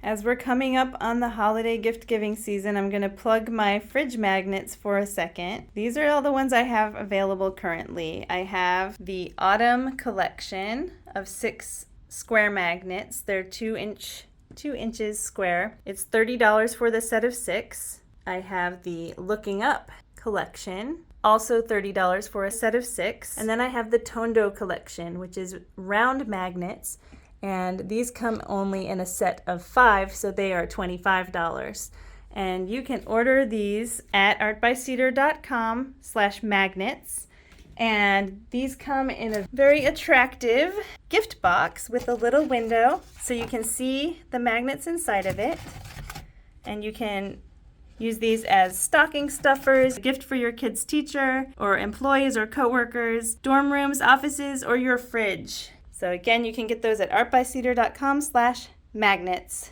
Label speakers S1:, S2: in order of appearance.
S1: As we're coming up on the holiday gift giving season, I'm going to plug my fridge magnets for a second. These are all the ones I have available currently. I have the Autumn collection of 6 square magnets. They're 2 inches square. It's $30 for the set of 6. I have the Looking Up collection, also $30 for a set of 6. And then I have the Tondo collection, which is round magnets. And these come only in a set of 5, so they are $25. And you can order these at artbycedar.com/magnets. And these come in a very attractive gift box with a little window, so you can see the magnets inside of it. And you can use these as stocking stuffers, a gift for your kid's teacher, or employees or coworkers, dorm rooms, offices, or your fridge. So again, you can get those at artbycedar.com/magnets.